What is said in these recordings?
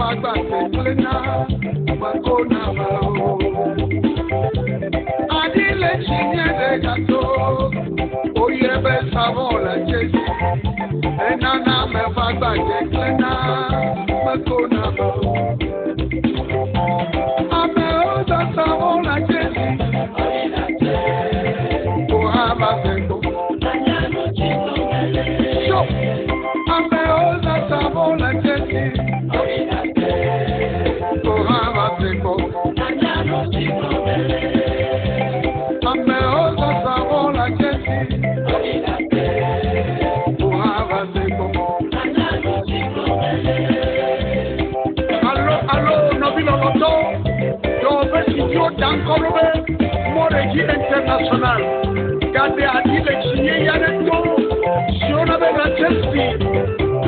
bagba teklena makona bao adile chinye de gato oye be savola jesi enana me bagba teklena makona bao ame oda savola jesi ohaba seko ame oda savola jesi ohaba seko ame oda savola jesi ohaba seko allo no biloto do besi yo dankorobe moreji international gade adile chiye yane to siona be la chesi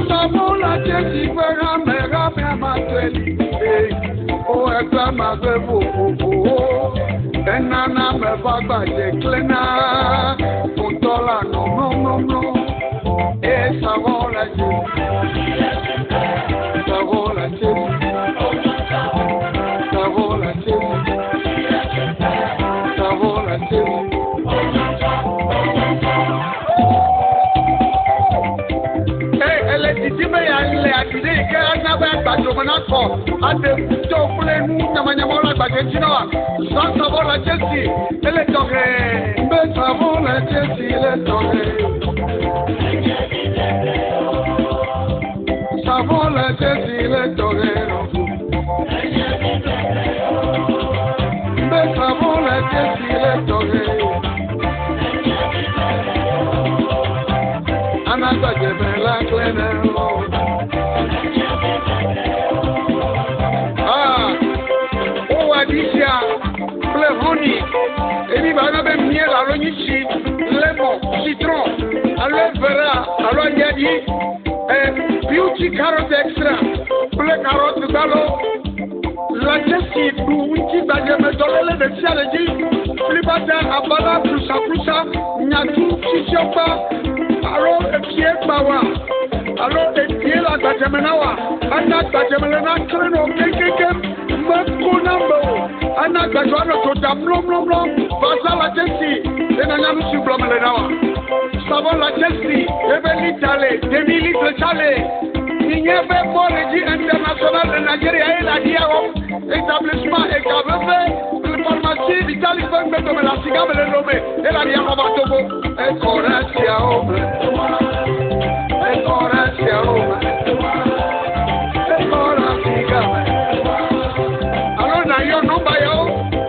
savola jesi vera mega me amateli o egba ma bevo enana me bagba je klena kontola no e savola jesi savola jesi savola jesi savola jesi Dime ya le atide ke na ba gbajo mo na ko ade to kule nu nyama nyama la gbaje jina wa san savola jesi ele toke be savola jesi ele toke savola jesi ele toke be savola jesi ele toke anagba jebe la klena Adisia, le honey, et il va avoir miel à l'onichi, lemon, citron, aloe vera, aloe yadi, beauty carrot extra, le carotte gallo, la jessie, unti bageme dolele de sialeji, flibata abala plusa, nyatu chichopa, alo epie bawa, alo epie la gajemenawa, ana gajemelena kreno kekeke. Makunambo, ana gajwana to damlom, basala jesi, enanya nusi blomelenawa. Savon la jesi, ebeli chale, demi chale. Ninyebe Moreji International de Nigeria et la DIAO, établissement et Gavebe, le pharmacie d'Italie, comme la cigare le nommé, et la DIAO va togo, et Coratia Homme, et Coratia Homme, et Coratia Homme.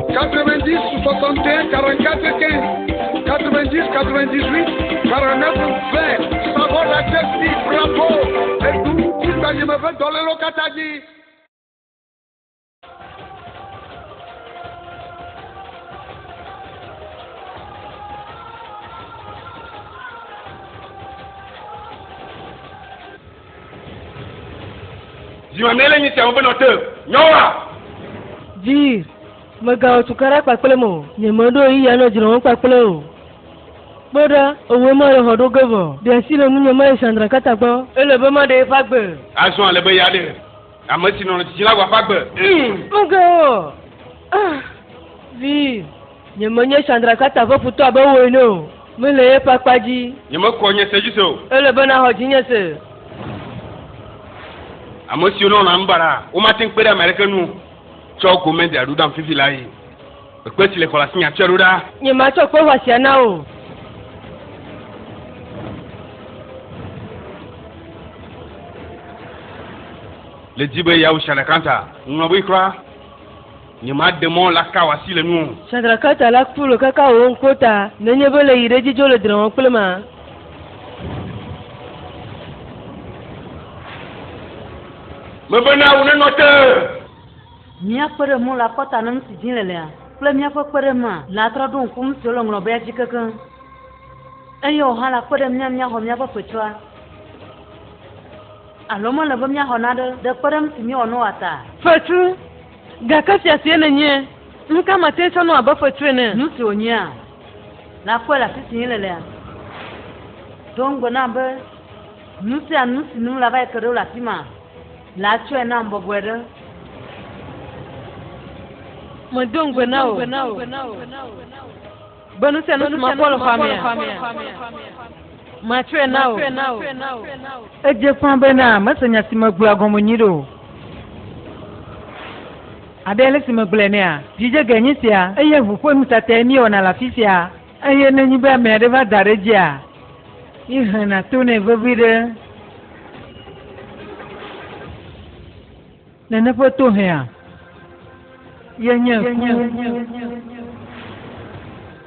90 61 44 15 90 98 49 20 Savon la Chelsea, bravo et tout ce que je me fais dans le locataire. Zimamele ni c'est un bon auteur. Nyora. Dire Maga tukara kpakplemo nyemodo yi ya no jiro kpakpleo boda owo mo le hodo govo de si le nu nyema Sandra Katagbo ele be ma de fagbe aso ale be yade amasi no ti la wa fagbe ngo vi nyemonye Sandra Katagbo futo abawo no me le papaji nyema ko nye sejiso ele be na hoji nyese amasi no na mbara o ma tin pere America nu Choko mende aruda mfifi lai. Kwesi le kola sinya cheruda. Nyema choko wasiana o. Le jibe ya ushana kanta. Ngwabu ikra. Nyema demo la kawasi le nu. Sandra Kata la kulo kaka o nkota. Nenyebe le ireji jole dran kulema. Mebena une note. Mia pere mo la kota nam si jin lele ple mia fo pere ma la tra don kum so lo ngro be ji kankan ayo ha la pere mia ho mia fo fetwa alo mo la be mia ho na de pere m si mi ono ata fetu ga ka sia sie na nye nka mate so no aba fetu ne nu si onya la ko la si jin lele don go na be nu si anu si nu la ba kero la ti ma la tue na mbogwere mo dongwe nao banu senu ma polo famia ma tue nao eje fan bena masanya simagbu agomonyiro adele simagbule ne a dije ganyisia eye vupo musate ni ona la fisia eye nenyi ba me de va dareja ihana tune vovire nene poto hea yenya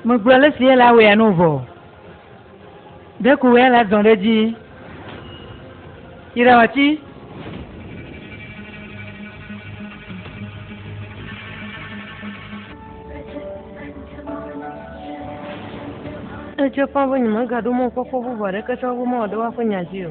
magbule si la we anovo de ku we la donreji irawati je pambo ni magado mo ko ko bore ka so mo do wa fanya jiyo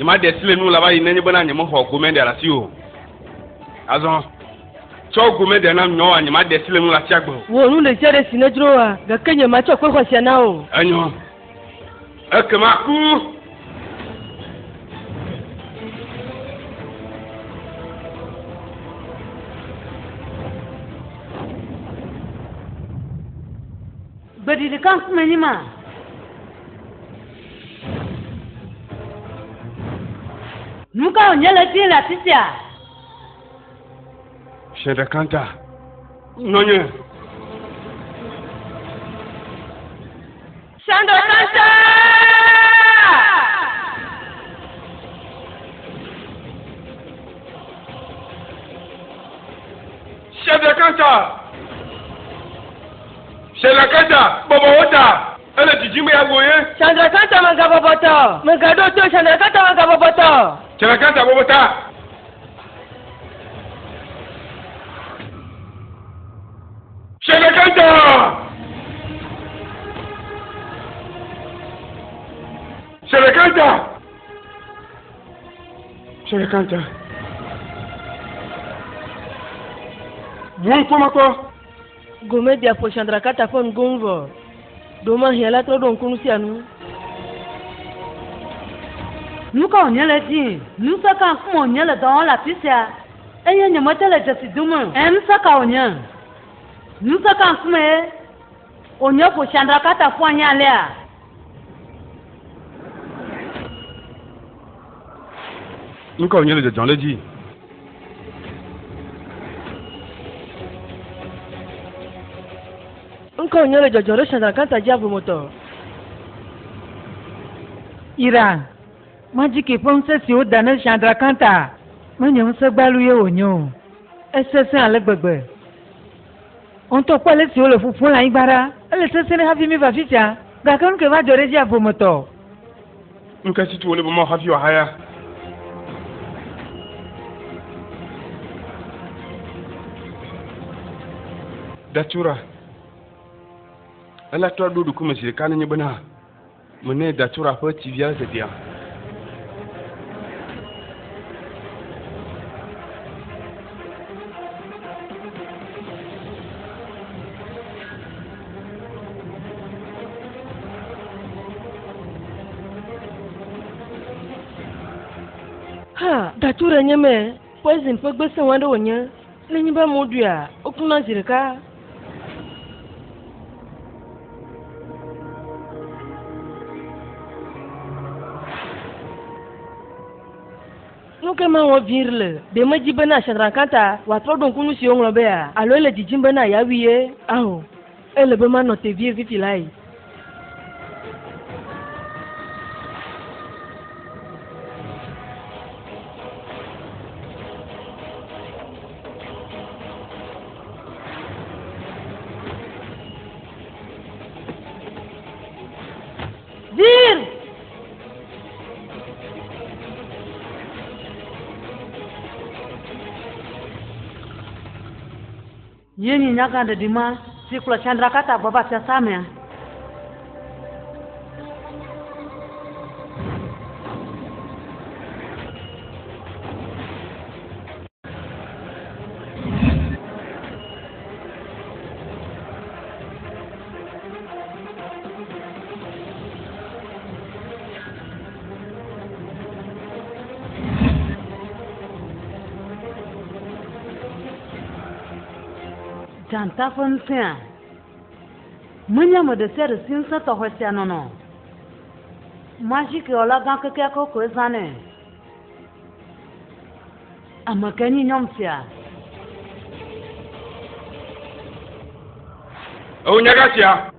nyama desile nu laba yin nenye bana nyama ho gomende ala si o azon cho gomende na nyo wa nyama desile nu la ti agbo wo nu le jere sinedro wa ga kenye ma cho ko sia na o anyo ekema ku bedidi kan kuma ni ma nuka onyele ti la tisia Sheda kanta nonye Shanda kanta Sheda kanta bobo wota ele tijime ya goye Shanda kanta manga boboto manga do Shanda kanta manga boboto Sheda kanta bobota Sheda kanta Bon komako gome dia po Shanda kanta fon gonvo do ma hela to don kunu sianu nuka onyele ti nusa kan kuma onyele don la tisia eye nyama tele jesi dumu saka onya nusa kan kuma onya po Shanda kata fo anya le a nka onyele de John leji nka onyele jojoro Shanda kanta jabu moto ira majike ponse si o dana Shanda kanta manyam se gbalu ye onyo esese alegbegbe on to pele si o le fufu la igbara ele sese ne hafi mi va fitia ga kan ke va jore jabu moto nka situ wole bo mo hafi wa haya datura ala to dudu kuma shi kana ni bana mune datura fa tiviya se dia ha datura nyeme poison fo gbese wanda wonya lenyi ba modua okuna zirika nuke ma wo virle de majibe na Shanda kanta wa tro don kunu si onlo be a alo le jijimbe na ya wiye aho ele be ma no te vie vivi lai Yeni nyaga de dima si kula Chandra kata baba sia samia. Janta fon sia. Munya mo de ser sin sa to hosia nono. Maji ke ola gan ke ko ko zane. Amakani nyom sia. O nyagasia.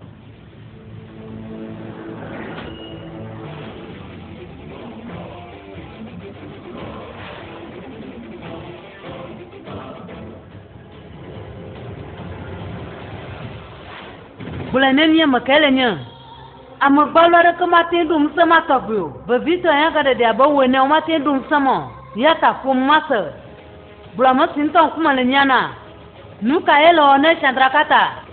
Bulanenya makalenya. Amagbalare ke matin dum sama tabu. Bevito ya kada dia bawe ne matin dum sama. Ya ta fum masa. Bulama sinton kuma lenyana. Nuka elo ne Chandra kata.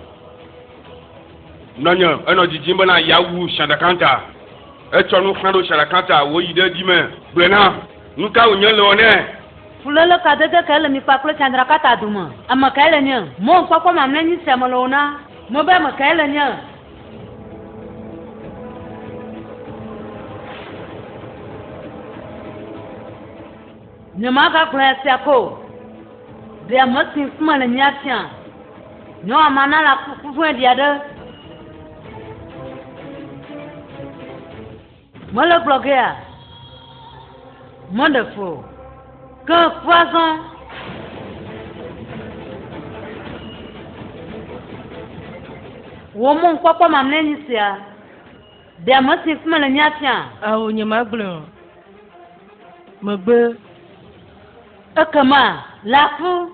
Nonyo, eno jijimba na yawu Chandra kanta. E chonu khando Chandra kanta wo yide dime. Blena, nuka unyelo ne. Fulele kadete kele mi paklo Chandra kata duma. Amakalenya. Mo kwa mamnenyi semalona. Mo ba makalenya. Nyamaga kwese ko. Dia mati kuma na nyatya. Nyo amana la kufu dia de. Mo le bloquer. Wonderful. Que poison. Woman kwa mamneni sia. Dia mati kuma na nyatya. Awo nyamaglo. Magbe. Akama, la fou.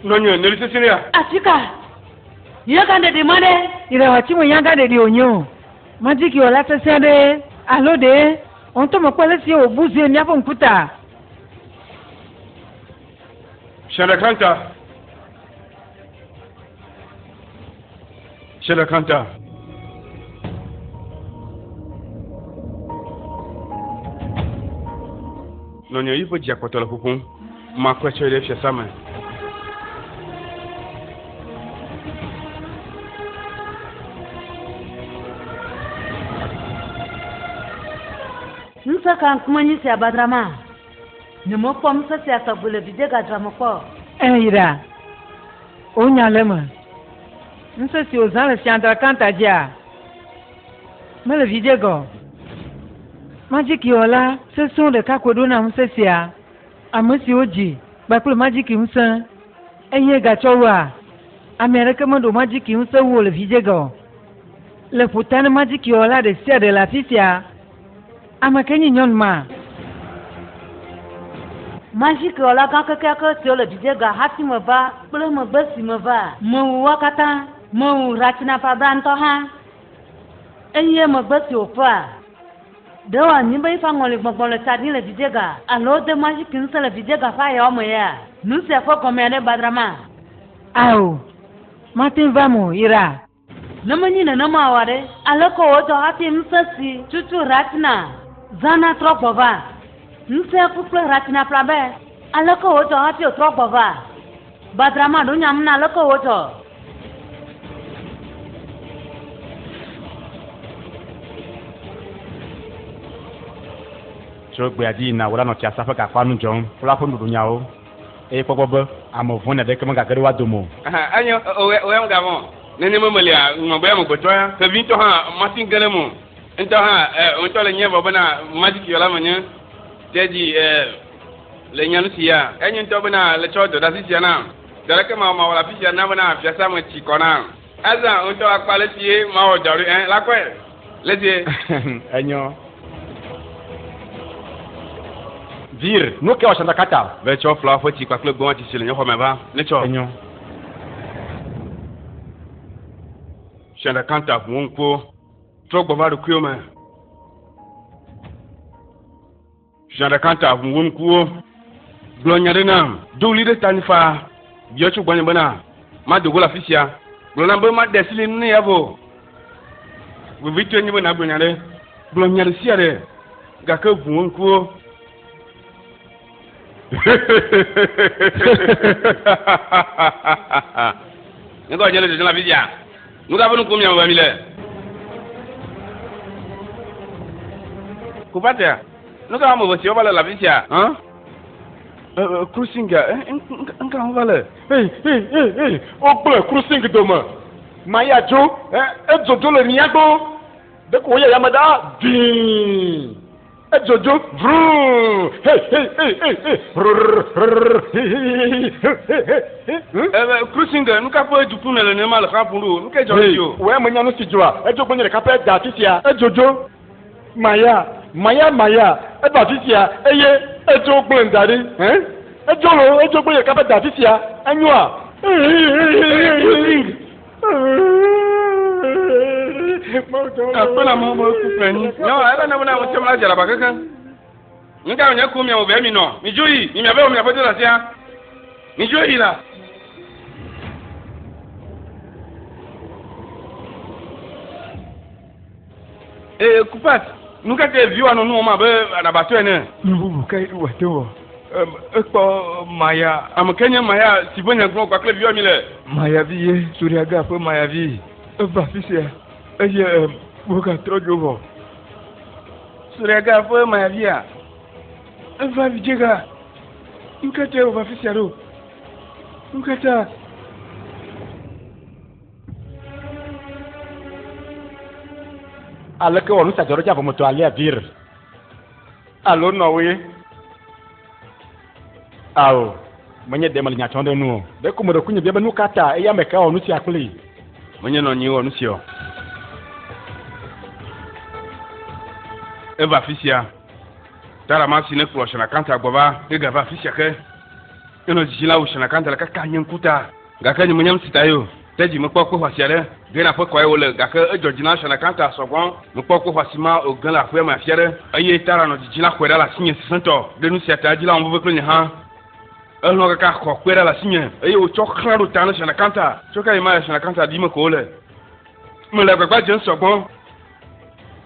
Nonyo, nelise sinia. Afika. Yagande de mane. Ira wachimu yagande de onyo. Majiki ola sesende. Alode. Onto mokwele si obuzi ni hapo mkuta. Chandra kanta. Chandra kanta. Nonyo ipo jia kwa tola pupun. Makwa chwele fya sama. Nsa kan kuma ni sia badrama. Nyemo pom sa sia sabule bide ga drama ko. Ira. Onya lema. Nsa si ozana Chandra kanta dia. Mele vidego. Majiki ola se son de kakodona msesia. Amesi oji. Bakule majiki msa. Eye gachowa. Amerika mando majiki msa wo le vidego. Le putane majiki ola de sia de la fisia. Amakenyi nyon ma. Magique ola kan kaka tio le bidega hati me ba, ple me besi me ba. Mo wakata, mo ratina pa branto ha. Eye me besi opa. De wa ni be fa ngole gbon le tadi le bidega. Alo de magique nse le bidega fa ya o mo ya. Nu se fo komene badrama. Au. Martin vamo ira. Namani na nama ware. Aloko ojo hati msasi chuchu ratina. Zana trokbova. Nse kuple ratina plabe. Aloko ojo hati o trokbova. Badrama dunya mna aloko ojo. Chogbe adi na wala no tia safa ka kwanu jon. Fula ko ndu nya o. E popobo amo fona de kama ga gari wa domo. Anyo o we ngamo. nene mo melia mo ba mo beto ya ka vinto ha matin gane mo into ha onto le nyeba bana magic yola manya teji le nyanu siya enyi into bana le chodo da siya na dara ke ma wala fisia na bana afia sa mo chi kona aza onto akpale tie ma o dori la kwe lezi enyo vir no ke o shanda kata ve cho fla fo chi kwa kle bon ti sile nyo me ba ne cho enyo shanda kanta wonko trogbo ba ru kuyo me shanda kanta wonko glonyare na doli de tanifa biyo chu gbanye bana ma dogo la fisia glona be ma desile ni yavo bu vitu nyi bana glonyare glonyare siare ga ka wonko Niko jele de la fisia nuka bonu kumya wa mile kupata nuka mo bosi obala la fisia hein cruisinga nka obala hey o ple cruising doma maya jo ejojo le niago de ko ya yamada din ejojo vru hey cruisinga nuka po ejupu na le ne mal khapuru nuka jojo we mo nyanu si joa ejojo nyere ka pe da tisia ejojo maya e ba tisia eye ejo gbendari ejo gbe ka pe da tisia anua apela mo ku plani no ala na mo chama jara bakaka nga nya ku mi o be mi no mi joyi mi abe o mi apote la sia mi joyi la kupat nuka ke viwa no no ma be na bato ene nubu kai wato ekpo maya amkenya maya sibonya gro kwa kle viwa mi le maya vie suriaga fo maya vie ba fisia eye boka trojovo suriaga fo maya via va vijega nkate ba fisia ro nkata aleke wonu sa joro jabo moto ali avir alo no we awo manye de malinya chonde nu de ko mo de kunye bia nu kata e ya meka wonu ti akuli manye no nyi wonu sio eva fisia tara ma sine kro shana kanta gboba e ga va fisia ke eno jila u shana kanta la ka nyen kuta ga ka nyi munyam sitayo teji mo kpoko fasiare gena fo ko wole ga ka ejojina shana kanta sogon mo kpoko fasima o gan la fo ma fiare aye tara no jila kwera la sinye sento de nu siata jila on bo kloni ha elno ka ko kwera la sinye aye o chokraro tana shana kanta choka ima shana kanta di mo ko le mo le gba je sogon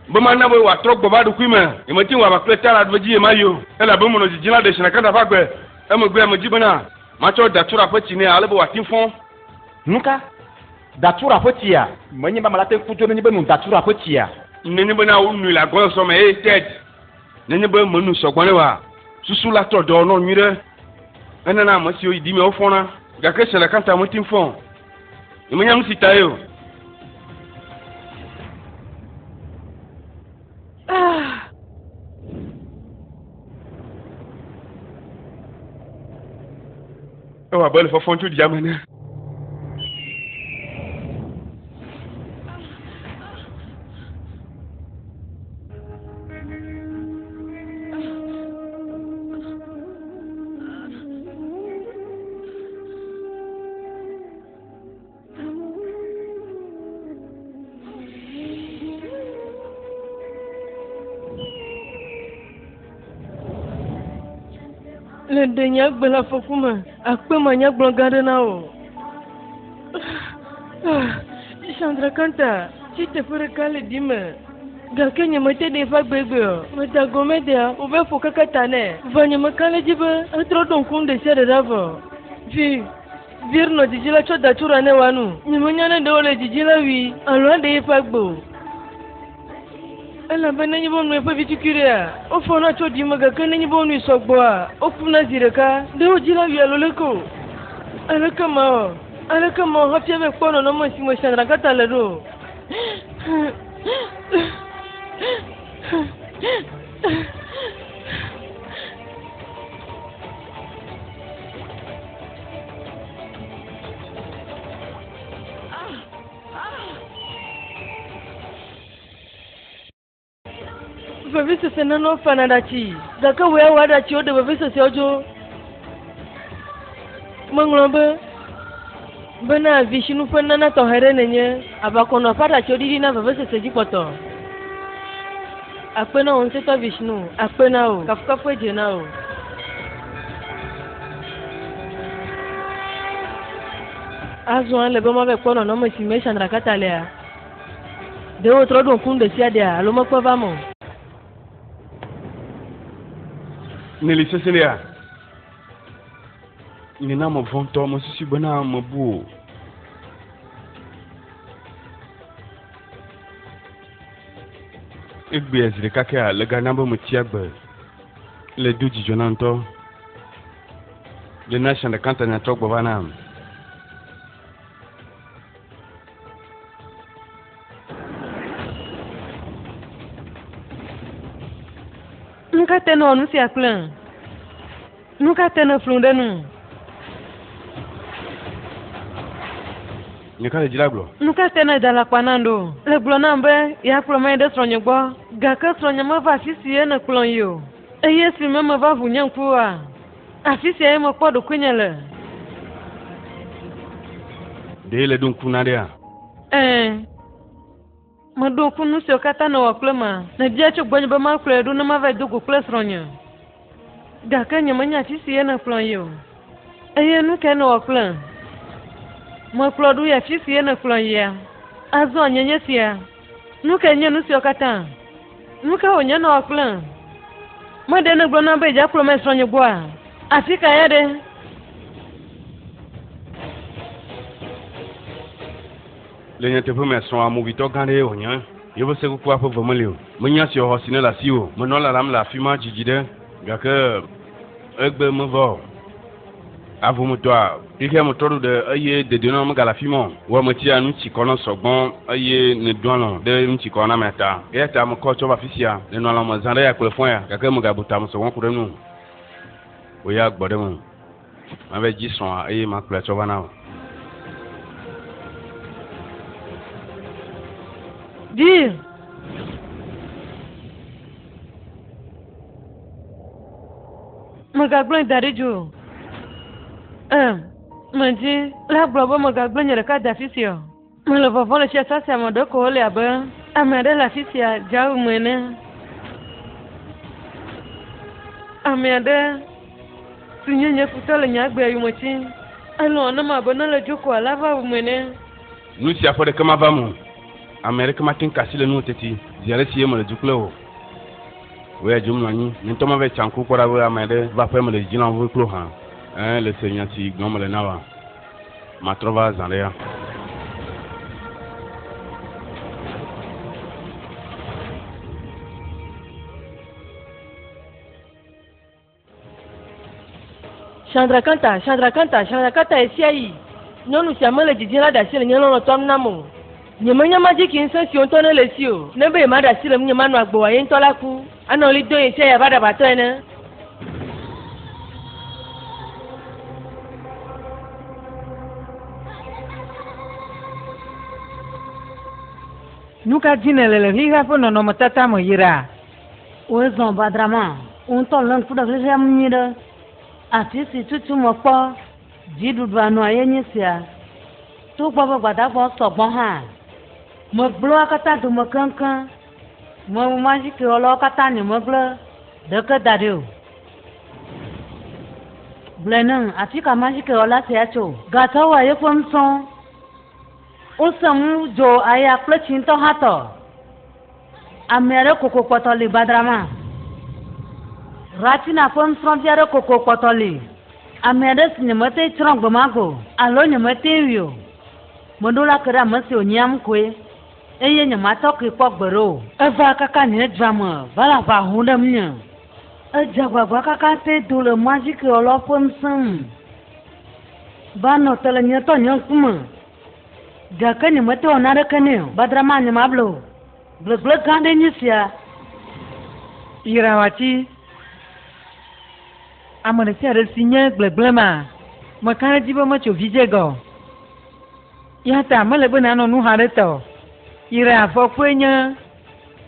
bo ma na bo wa trogbo ba du kwime e mo tin wa ba kle tara do ji e mayo e la bo mo no jila de shana kanta fa gbe e mo gbe mo jibona ma cho da tura fo tine alebo wa tin fon nuka datura fotia mwenye mama late kuto nenye benu datura fotia nenye bena unu la gon so me ted nenye be menu so gbon wa susu la to do no nyire ena na mo si o idi me o fona ga ke sele kanta mo tin fon imenya mu sitayo o abele fo fon tu di amana le de nya gbela fokuma akpe ma nya gblo gade na o Chandra kanta ti te fere kale dime ga kenye mate de fa gbegbe o mata gomedia o be fo kakata ne vanye makale jibe atro don kunde sere ravo vi virno dijila cho da tura ne wanu nyimunya ne de ole dijila wi alo de fa gbo ela bana nyi bonu e fa vitukuria o fo na cho di maga kan nyi bonu sogbo a o funa zireka de o jila wi alo leko ala kama Ale que mon happy avec pas non moi si moi Chandra kata le do. Babi se nano fanadachi. Daka weya wadachi o de babi se ojo. Manglombe. Bena Vishnu fanana to here nenye. Abakono fada chodidi na babi se jipoto. Apena on se to Vishnu. Apena o. Kafukafu jena o. Azwan le bema be kono no mo si me Chandra kata lea. De otro don kunde sia dia. Alo mo kwa vamo. Nili Cecilia. Nina mo vonto mo sisi bana mo bu. Egbe ezire kake a le gana bo mo tiagbe. Le duji jonanto. Le nation de kanta na tok bana. Nunca teno anuncia plan. Nunca teno flunde nu. Nika le dilablo. Nunca teno dala kwanando. Le blonambe ya promé de sronyegbo. Gaka sronyama va fisie na klon yo. Eye si mama va vunyan kuwa. Afisie mo podo kunyele. De le dun kunadia. Mado kunu se okata na waklema na dia cho gbonyo ba ma kle do na ma va dogo kle sronyo ga ka nyama nya ti sie na plan yo eye nu ke na wakla mo plodu ya fi sie na plan ya azo nyenye sia nu ke nye nu se okata nu ka onya na wakla ma de na gbona ba ja pro ma sronyo gwa afika ya de Le nyate po me son amu vito gande o nya. Yebo se ku apo vomele o. Munya si o hosine la si o. Mo no la lam la fima jijide. Ga ke egbe mo vo. Avu mo toa. Ike mo toru de aye de no mo gala fima. Wo mo ti anu chi kono sogbon aye ne dono de nchi kona meta. E ta mo ko cho ba fisia. Le no la mo zande ya kule fon ya. Ga ke mo ga buta mo so won kure nu. O ya gbode mo. Ma be ji son aye ma kule cho ba na. Dire. Magagblon darijo. Mandi, la blobo magagblon yere ka dafisio. Mele vovon le chia sa se amado ko le abe. Amade la fisia jawu mwene. Amade. Sunyenye futole nyagbe yumochi. Alo na mabona le joko alava mwene. Nusi afode kama vamu. Amerika matin kasile nu teti ziare si yemo le dukle o we jumla ni ntoma ve chanku kwara we amede va pe mo le jina vu klo ha le seigneur si gnom le nawa ma trova zalea Chandra kanta esiai nyonu si amele jijira da sile nyelo tom namo nyama maji ki nso si onto na lesi o ne be ma da sile nyama no agbo aye ntola ku ana li do yin se ya bada bato ene Nuka dinele le higa po no matata mo yira. O zon badrama, on to lan fu da le amnyira. Ati si tutu mo po, jidu dwa no aye nyisia. Tu baba gbada bo so bon ha. Mo glo akata du mo kankan. Mo maji ke olo kata ni mo glo. De ka dario. Blenan ati ka maji ke ola se acho. Gata wa ye kom son. O samu jo aya klochin to hato. Amere koko potoli badrama. Ratina fom frontiere koko potoli. Amere sinyamate trong bamago. Alo nyamate wio. Mondola kera masi onyam kwe. Eye nyamata ki pokbero. Eva kaka nye drama. Vala va hundam nye. Ejagwa kaka te dole magique olo fom sam. Bano tele nyeto nyongkume. Gake ni mete onare kene. Badrama ni mablo. Ble gande nyisia. Irawachi. Amane si are sinye ble ma. Makana jibo macho vijego. Yata male bena no nu hareto. Ira fokwenya.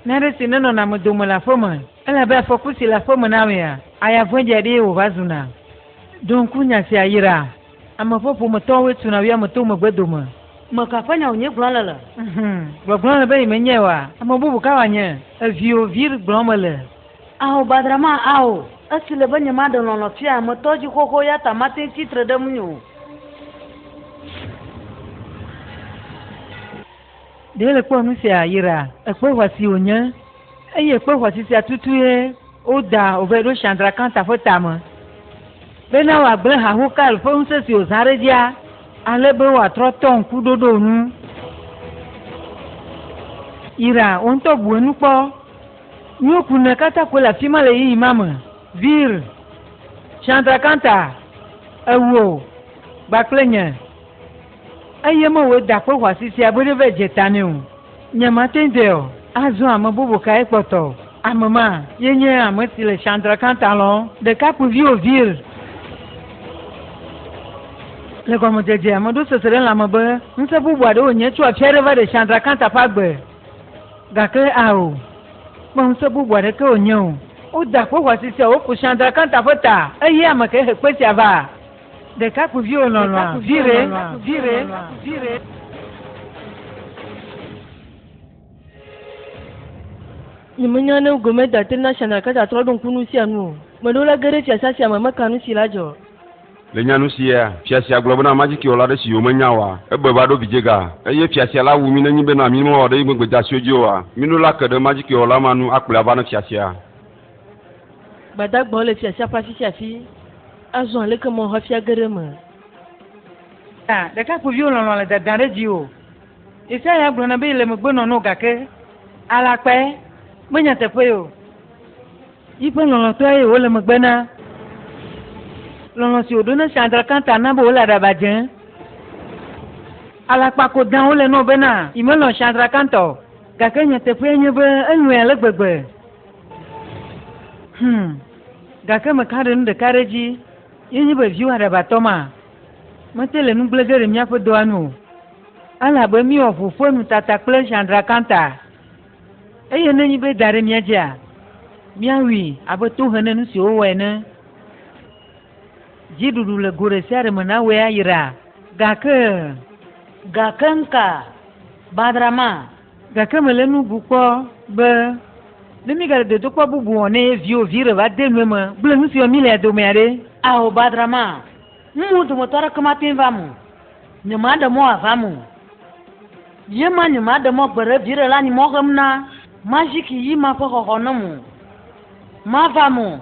Nare sineno na mudumo la foma. Ela ba fokusi la foma nawe ya. Aya vwenje de ubazuna. Don kunya si ayira. Ama fofu mtowe tunawia mtumo gweduma. Makafanya unye glalala. Glalala be menyewa. Ama bubu kawanye. Avio vir glomale. Ao badrama ao. Asile banye madon no fia motoji koko ya tamate titre de munyo. Dele kwa nusi ayira. Ekwe wasi onye. Eye ekwe wasi si atutuye. Oda overo Chandra Kanta fotama. Bena wa ble ha hukal fonse si ozare dia. Alebe wa troton kudodo nu. Ira onto buenu po. Nyoku na kata kwela fimale yi mama. Vir. Chandra Kanta. Ewo. Baklenye. Ayema we dakpo wasisi abode vegetanium. Nyama tendeo. Azo amabubu ka ekpoto. Amama, yenye ametile Chandra Kanta lo. De kapu vio vir. Le gomo jeje amadu sesere la mabe. Nse bubu ade onye chua fiereva de Chandra Kanta pagbe. Gake ao. Ba nse bubu ade ke onye o. O dakpo wasisi o fu Chandra Kanta fota. Eye amake hekpesi ava. De kapu vio lolo. Vire. Ni manyane ugome datil na Chandra Kanta trodon kunu si anu. Madola gere fiasa si amama kanu si lajo. Le nyanu si ya fiasia globana majiki ola de si yo manyawa ebe ba do bijega eye fiasia la wu mi na nyibe na mi mo ode igbe jasio jowa minu la kede majiki ola manu akple abana fiasia Badagbo le fiasa pasi fiafi. Azon le ke mo hafia gere me. Ah, de kapu vio lolo le dadare dio. Isa ya blona be le mgbono no gake. Ala pe. Menya te pe yo. Ipe lolo to aye wo le mgbena. Lolo si odona Chandra Kanta na bo la dabajen. Ala pa ko dan o le no bena. Imelo Chandra Kanta. Gake nya te pe nyebe enwe le gbegbe. Gake makare nu de kareji. Yenye be view ada batoma. Matele nu blegere mi apo doanu. Ala be mi ofu fonu tata kple Chandra Kanta. Eye nenyi be dare mi aja. Miawi abeto hene nu si o wene. Jidudu le gore siare mena we ayira. Gake Gakenka. Badrama. gake mele nu bukpo be demi gare de dokpo bubu one vio vire va de me ble nu si o mile do mere. Ao badrama. Mudu motora kamatin vamu. Nyama da mo avamu. Yema nyama da mo gbere vire la ni mo gamna. Majiki yi ma fo hohonomu. Ma vamu.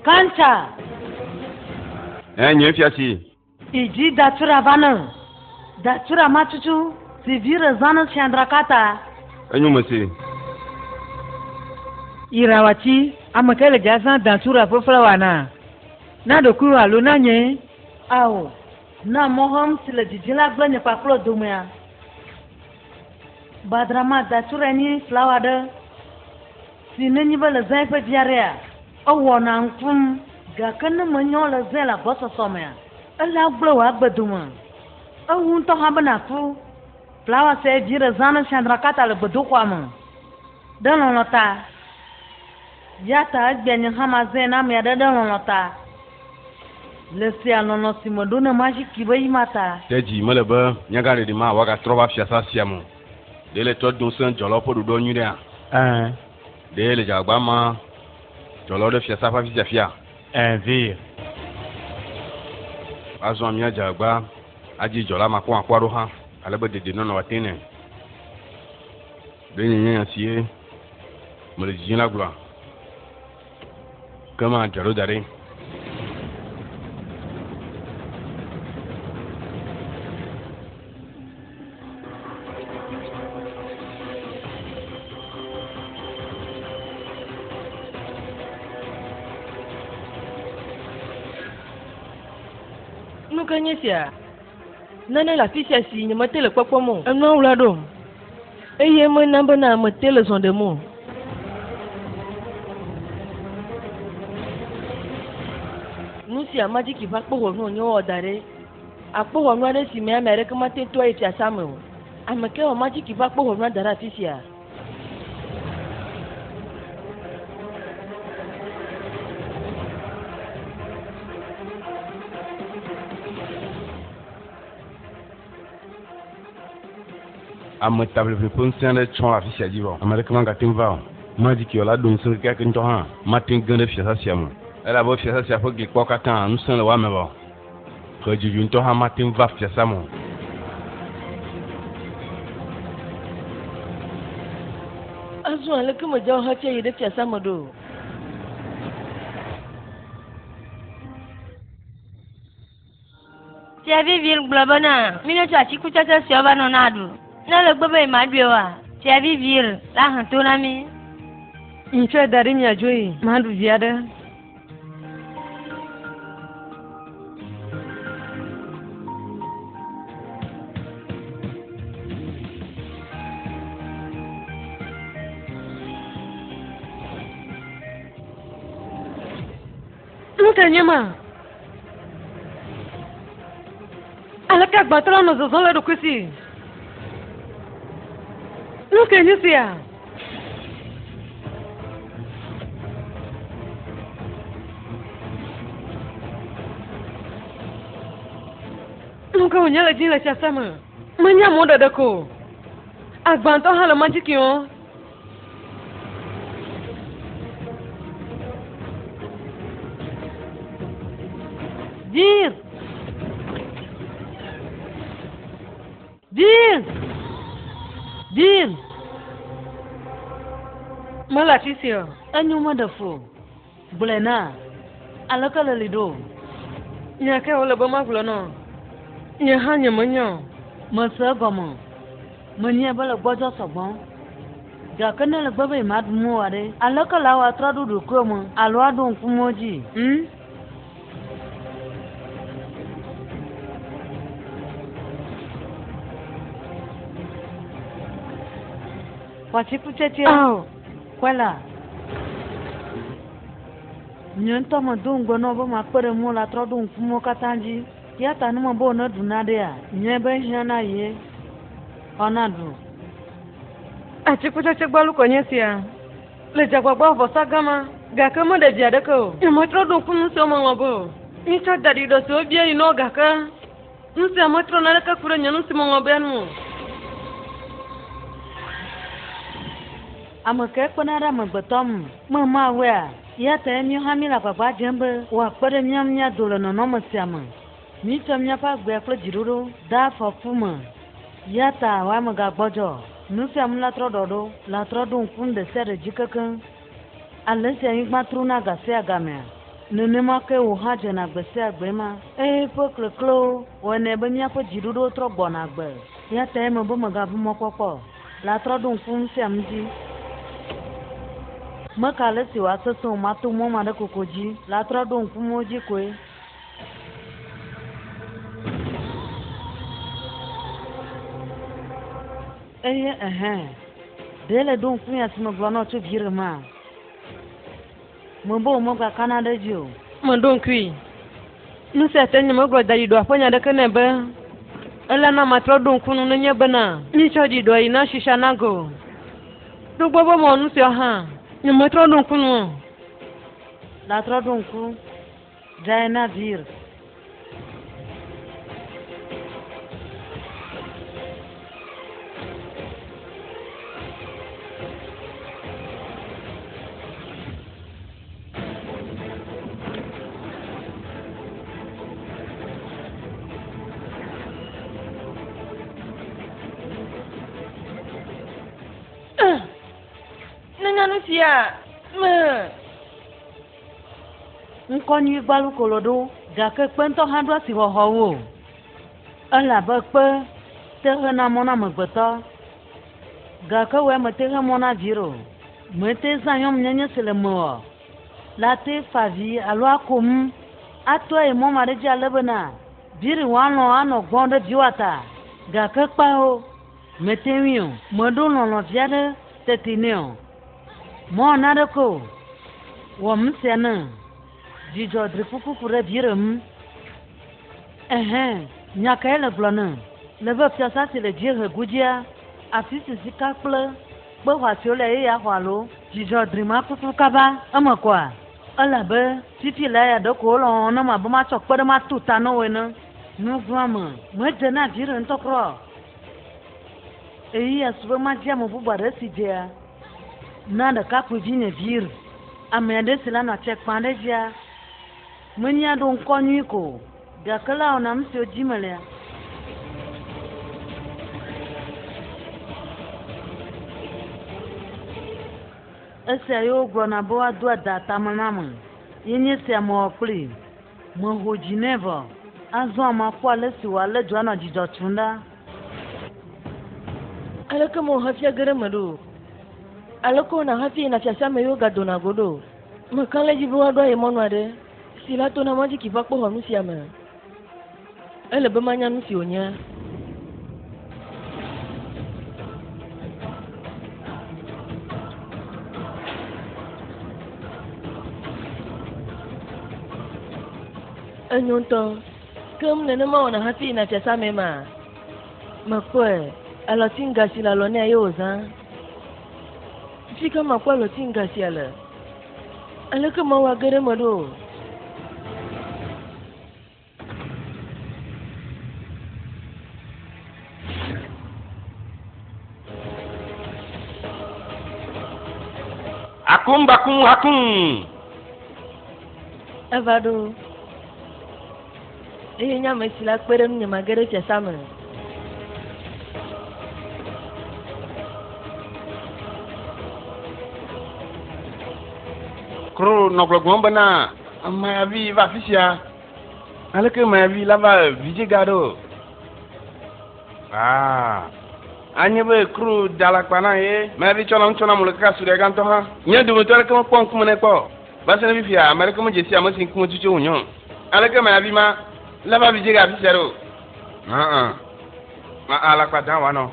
Kanta. nye fiasi Iji datura vana. Datura matutu. Si vire zana Chandra Kanta. enyu mese Irawachi amakele jasan dansura fo flawana. Na doku alo na nye. Ao. Na moham sile jijila glenye paklo dumea. Badrama datura ni flawade. Si nenyi bele zaife diarea. Owo na nkum. Gakene menyo le zela boso somea. Ela glo agbeduma. Owu nto habana fu. Flawa se jire zana Chandra Kanta le bedu kwama. Denonota. Yata agbenye hama zena me de denonota. Le si anono si moduna majiki be imata. teji melebe nyagare di ma waga troba fiasa siamu de le to dun sen jolo po do nyu dia de le jagba ma jolo de fiasa fa fia Vir. azon mi jagba aji jola ma ko akwaro ha alebe de no watene de nyen asie mele jina glo kama jaro dare Nukanye sia. nane la fisia si nye mete le kpɔkpɔ mo enua wla ɖo eye mena bena mete le zɔ ɖe mo. Nu sia Magic va kpɔwɔnu nye wɔ da ɖe akpɔwɔnu aɖe si me ame aɖeke mate to ayi fiasa me o ame ke wɔ Magic va kpɔwɔnua da ɖe afi sia. ame tableƒe ƒe ŋusẽ aɖe tsɔ afi sia dzi vɔ ame aɖeke magate ŋu va o Magic la ɖo ŋusẽ keke ŋutɔ hã mate ŋu ge ɖe fiasa sia me elabe fiasa sia ƒe glikpɔwo katã ŋusẽ le woame vɔ ke dzodzo ŋutɔ hã mate ŋu va fiasa me o. Azɔ aleke medze wo hetsi yi ɖe fiasa me ɖo. Tia Vivile gblɔ bena míatsɔ atikutsetse siawo va nɔna ɖu. Ne le gbe be ye maɖui oa, Tia Vivile la hẽ to na mí. Ŋutsɔe da ɖe miadzo yi maɖu vi aɖe. Nu nye ma. Aleke agbatɔ la nɔ zɔzɔm le ɖokui si. Nu ke nye sia. Nu ke wònye le dzi le fiasa me. Menya mɔ ɖeɖe ko. Agbãtɔ hã le Magic wo. Vir! Vir! Vir! Mala fisia. Enyo me ɖe fo. Gblɔe na. Aleke le li ɖo? Nya ke wole be magblɔ nɔ. Nye hã nye menyɔ. Mese egɔme. Menye be le gbɔdzɔ sɔgbɔ. Gake ne le gbe be maɖu mo aɖe. Aleke la wɔ atrɔ ɖo ɖokuiwo me alo aɖo ŋkumo dzi? Atikutsetse. Kɔla. Nye ŋutɔ medo ŋgɔ na wo be makpe ɖe mo la trɔ ɖo ŋkumo katã dzi. Ya ta ne me be wòne ɖu naɖea, nye be hiã na yie. Ɔna ɖu. Atikutsetse gbalu ko nye sia. Le dzagbagba vɔsa gama, gake meɖe vi aɖeke o. Metrɔ ɖo ŋku siwo meŋlɔ be o. Mitsɔ daɖiɖɔ siwo bia yi nɔ gake nu sia metrɔ na ɖeke ku ɖe nye nu si meŋlɔ be nu o. Ame ke kpena ɖe amegbetɔ me mawɔa, ya ta míawo hã mi le agbagba dzem be wòakpe ɖe mía do le nɔnɔme sia me. Mítsɔ míaƒe agbea kple dziɖoɖo da afɔku me. Ya ta woame gagbɔdzɔ. Nu sia mu la trɔ ɖɔɖo, la trɔ ɖo ŋku ɖe sia ɖe dzi kekeŋ. Ale sia anyigba trona ga sia gamea. Nenema ke wò hã dzena gbe sia gbe ma. Eye ƒe kleklewo wɔnɛ be míaƒe dziɖoɖo trɔ gbɔna gbe. Ya ta eme be megaʋu mɔkpɔkpɔ. La trɔ ɖo ŋku nu sia mu dzi. Meka le si wòasesẽ o mato mɔ ma ɖe koko dzi. La trɔ ɖo ŋkumo dzi koe. Eye ɖe le ɖo ŋku ya si megblɔ na tso vi ɖe ma. Me be wòmegba kana ɖe dzi o. Meɖo ŋkui. Nu sia te nye megblɔ daɖiɖɔ ƒe nya ɖeke nɛ be elana matrɔ ɖo ŋku nu nenye bena mítsɔ ɖiɖɔ yi na shisha nago. Togbɔ be mewɔ nu sia hã, nye metrɔ ɖo ŋku nu o. La trɔ ɖo ŋku. Ɖae na vir. Sia me ŋkɔnyi gbalu kolo ɖo gake kpentɔ hã ɖo asi xɔxɔwo elabe kpe te hena mɔ na amegbetɔ gake woe mete he mɔ na vi ɖo mete zã nyɔnu nyenye si le me wɔ la te fa vi alo akom atɔ yi mɔ ma ɖe dzi ale bena biri wano ano gbonde biwata ga kekpao metewio modono no viade tetinio mo nadako wo msena jijo drifuku kure birum nyaka le glona le va piasa se le dire gudia afisi sikakple bo wa tiole ya hwalo jijo drima kuku kaba amakwa ala be titi la ya doko lo na ma bo ma chokpe ma tuta no we no no grama mo de na dire ntokro eyi asuba ma dia mo buba resijea na da ka ku jine vir amende sila na check pandeja munya don konyiko ga kala ona msio jimale ese yo grona bo adu da tamanama yenye se mo pli mo ho Geneva azo ma kwa lesi wale jwana jijotunda alaka mo hafia gare mado alako na hafia na fiasa me yoga dona godo makale jibu ado e monwade sila to na maji kipakpo ho nusi ama ele be manya nusi onya anyonto kem nene ma na hafia na fiasa me ma makwe alotinga sila lone ayoza fika makwa alotinga sila alaka ma wa gare mado akum evado enya mesila kperem nyama gare chesame kro noklo gomba na ma vi va fisia alaka ma vi lava vijigado anyebe kru dala kpana ye ma vi chona mulaka sure ganto ha nya du to alaka pon kumene ko basana vi fia amerika mo jesi amasin kumo tucho unyo alaka ma vi ma lava vijiga fisero ma ala kwa dan wano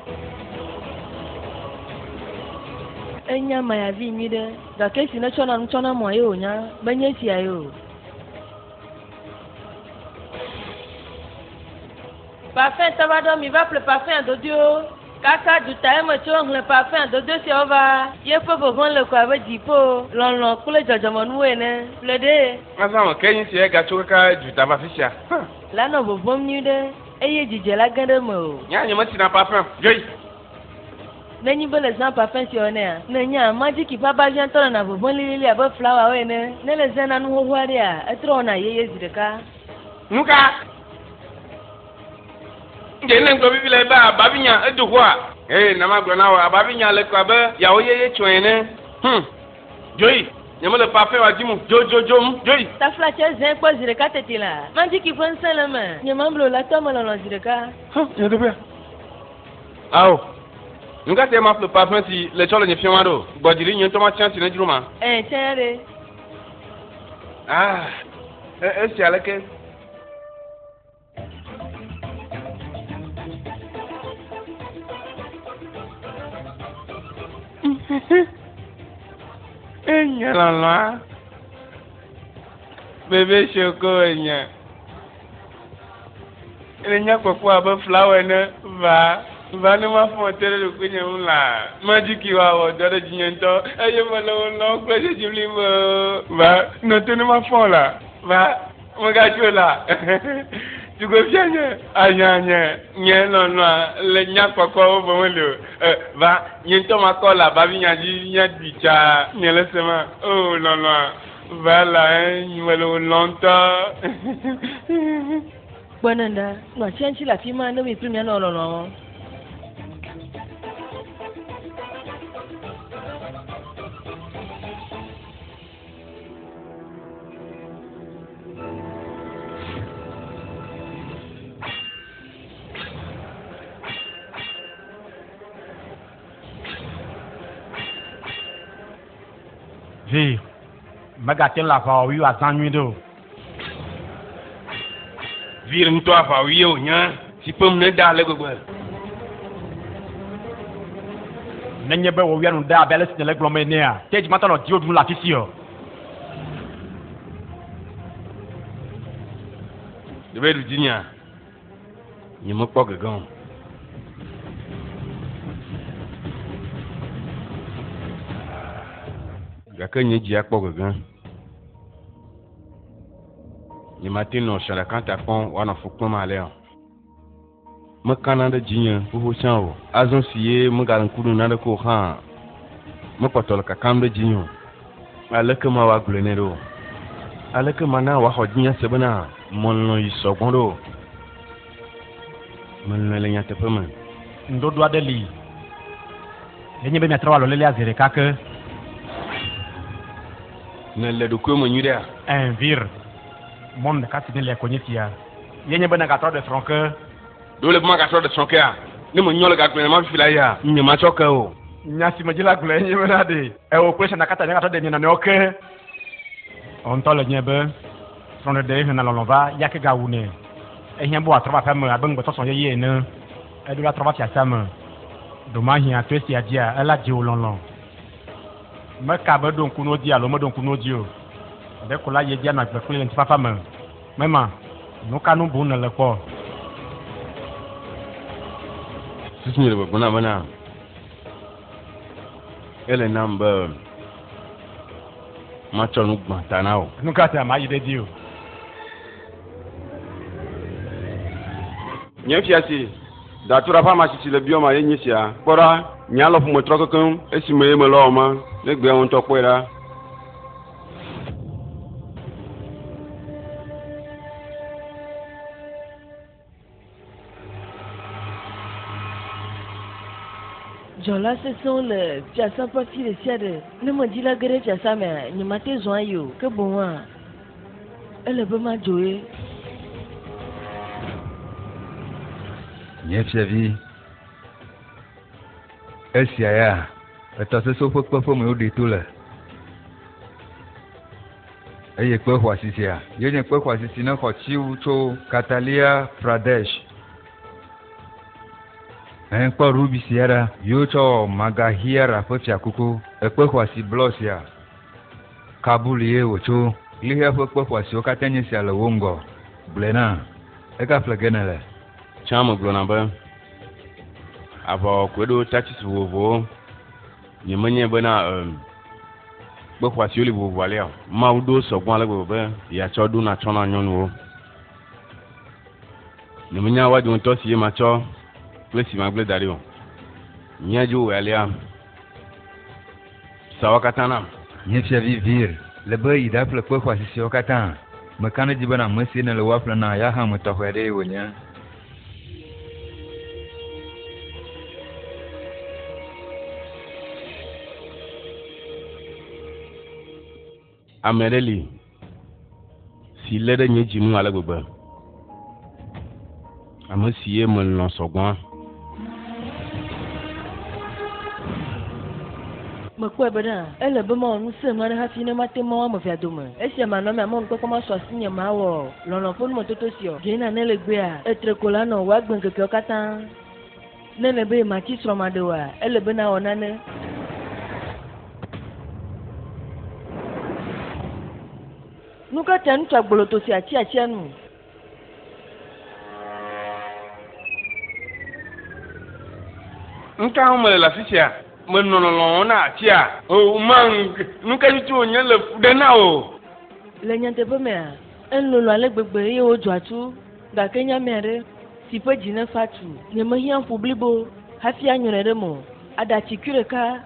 enya maya vi mide ga kesi na chona mo ayo nya banye si ayo parfum tabado mi va le parfum dodio kaka du taimo chong le parfum dodio si ova ye po bo le kwa ba jipo lon kule jojomo nuwe ne le de asa kenyi si ga chuka du tava fisha la no bo bom ni de eye jije la gande mo nya nyama tina parfum joi nenyi bele zan parfum si one nenya magic papa jan to na bo lili aba flower we ne le zana nu ho hware a etro na yeye zireka nuka ngene ngo bibile ba babinya eduhwa na magona wa babinya le kwa ba ya oyeye chwene joi nyama le parfum wa dimu joi ta flache zen kwa zireka tetila magic fon selema nyama mblo la to malolo zireka ya dobia aw nuka te ma le parfum si le cholo ni fiamado bodiri nyen to ma chance na jiruma chere si aleke Lala bébé choco enya enya kwa ba flower ne va ne ma fo tere lu kunye mla majiki wa o dore jinyento ayo malo no kwa jibli mo va no te ne ma fo la va mo ga chola tu go fianye anyanye nye no le nya kwa bo mo le va nyento ma kola ba bi nya dicha nye le sema oh no va la nyelo longtemps bonanda no chenchi la fima no mi premier no Vie, magatin la fa wi wa san nuit do. Vir ntɔ ava wie o nya. Si pem ne da le gbegbe. Nenye be wo wianu da bele si le glome ne a. Teji mata no dio dun la fisi o. De be du dinya. Ni mo kpɔ gegan. Gake nye dzi akpɔ gegan. Ni mate no shala kanta pon wana fukpɔ ma le. Me kana de dzinye ho chan o. Azon siye me galan kudu na de ko ha. Me potol ka kam de dzinyo. Aleke ma wa glene do. Aleke mana wa hodinya sebana mon no isogondo. Men le nya te pema. Ndodo adeli. Nenye be metra walo lele azere kake. Ne le do ko mo nyuda. Vir. Mon de kasi le konyetia. Yenye be na ka de franque. Dole kuma ka de sonke a. Ni mo nyole ga glene ma fila ya. Nye ma choke o. Nyasi majila gule yenye be na de. E o kwesha na kata nyaka de nyina ne oke. On tole nyebe. From de na lolova yake ga wune. E hia bo atrova fam abeng beto son ye ne. E do la trova tia sam. Do ma hia twesi adia ela ji olonlon. Me ka be don kuno dia lo me don kuno dio. De ko la ye dia na gbe kule nti papa me. Mema no kanu bu na le ko. Sisni le bona bana. Ele number ma chonu gba tanao. Nuka ta ma yide dio. Nye fiasi da tura pa ma sisi le bioma ye nyisia kpora nya lo fu mo troko kan esi me ye me lo ma le gbe won to pera Jola se sont le piasa parti de siade. Ne me dit la gueule piasa mais ni maté joyeux que bon wa. Elle peut ma jouer. Nye fiavi. Esia ya. Eto se so pokpo me o de to le. Eye pe hwa sisi a. Ye nye pe hwa sisi na ko chiu to Catalia Pradesh. En kwa rubi siara yo cho magahiara pe fiakuku. E pe hwa si blos ya. Kabul ye ocho. Lihe pe hwa si o katenye si ale wongo. Blena. E ka flegenele. Chama glona ba. Aba kwedo tachis wovo. Ni menye bana bo kwa sioli wovo ale. Ma udo so gwan le bo ba. Ya chodu na chona nyonu. Ni menya wadi on to siye ma cho. Plesi ma gle dario. Nyaju ale. Sawakatana. Nyefia vivir. Le ba ida ple kwa sisi okatan. Makana jibana mwesi na le wafla na ya ha mutahwere wonya. Amereli si lede nye jinu ala gbegbe ame si ye me lɔn sɔgbɔn. Me kpɔe be ɖa ele be ma wɔ nu se ma ɖe hafi ne ma te ma wɔme via dome esia ma nɔ mea ma nukpɔkpɔ ma sɔ asi nye ma wɔ lɔlɔƒo nu metoto siɔ gena ne le gbea etre ko la nɔ wa gbe ŋkekewo katã ne le be ma tsi srɔ̃ ma ɖe wa ele be na wɔ nane. Nuka ta ŋutsu agboloto si atsia nu. Nka ho me la fisia me nɔnɔlɔ na atsia o man nuka tutu nye le de na o. Le nyateƒe mea enlolo ale gbegbe eye wodzo atu gake nya mea ɖe si ƒe dzi ne fa tu nye me hiã ƒu blibo hafi anyrɔe ɖe mo aɖatsi kui ɖeka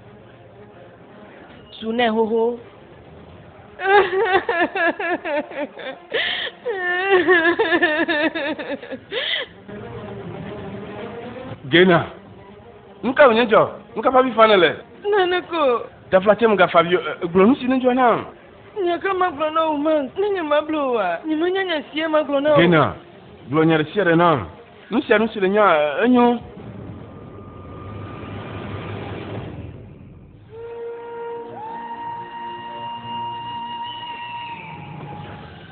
tu nɛ xoxo. Gena nuka onye jɔ nuka fabi fa ne le. Nane ko. Dafla tem ga fabi glonu si ne jɔ na. Nye ka ma gblɔ na wo ma ne nye ma blo wa nye me nya nya sie ma gblɔ na wo. Gena gblɔ nya ɖe sia ɖe na nu sia nu si le nya enyo.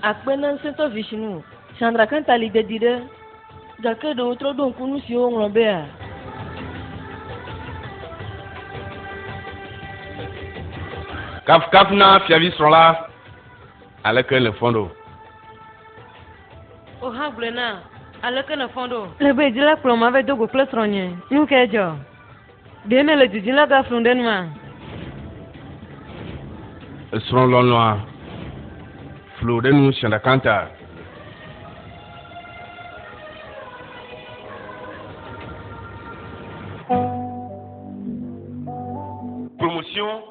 Akpe na ŋusẽtɔ vishinu Chandra Kanta li dedire. Gake do tro don kunu si o ngro be a. Kaf na fiavi sont là. Avec le fondo. O ha blena. Avec le fondo. Le be dila pro ma ve dogo plus ronye. Nu ke jo. Dene le dila ga frunden ma. Seront loin. Flo de nous Chandra Kanta. Promotion.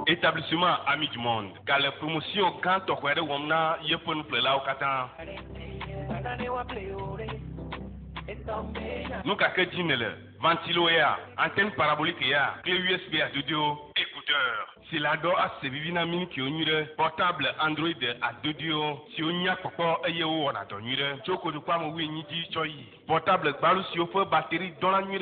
Établissement Amis du Monde. Car la promotion, quand on regarde Womna, il peut nous plaire là au Qatar. Nous, qu'à dire ventilo, antenne parabolique, clé USB à audio, écouteur. C'est la do à ce vivina mini qui est portable Android à audio. Si on y a pas aye on a donné. Choko de quoi mo wi ni di choi. Portable balu si on fait batterie dans la nuit.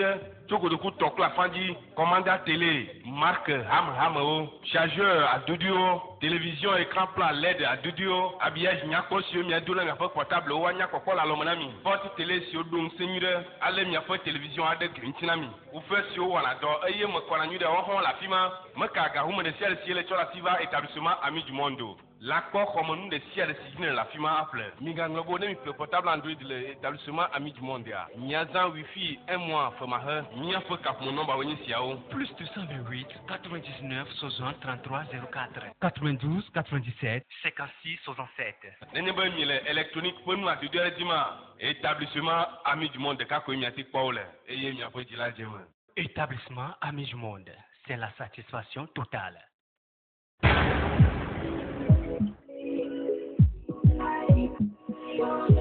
Choko de coup tok la fandi. Commande à télé. Marque ham o. Chargeur à audio. Télévision écran plat LED à audio. Habillage nyako si on y a deux langues portable o nyako ko la lomanami. Porte télé si on dong seigneur. Allez mi a fait télévision à de grintinami. Ou fait si on a do aye mo ko la nuit de on la fima. Me ka ga hume de ciel ciel chola siva établissement Amis du Monde. L'accord comme nous de ciel signé la FIMA appelle. Migan lobo ne mi portable Android de l'établissement Amis du Monde. Niazan wifi un mois famahe. Nia faut cap mon nombre woni siao. Plus 228 99 60 33 04 92 97 56 67. Nene ba mi électronique pour nous à de dima. Établissement Amis du Monde ka ko mi ati Paul. Eye mi apo dila jema. Établissement Amis du Monde, c'est la satisfaction totale. Thank you.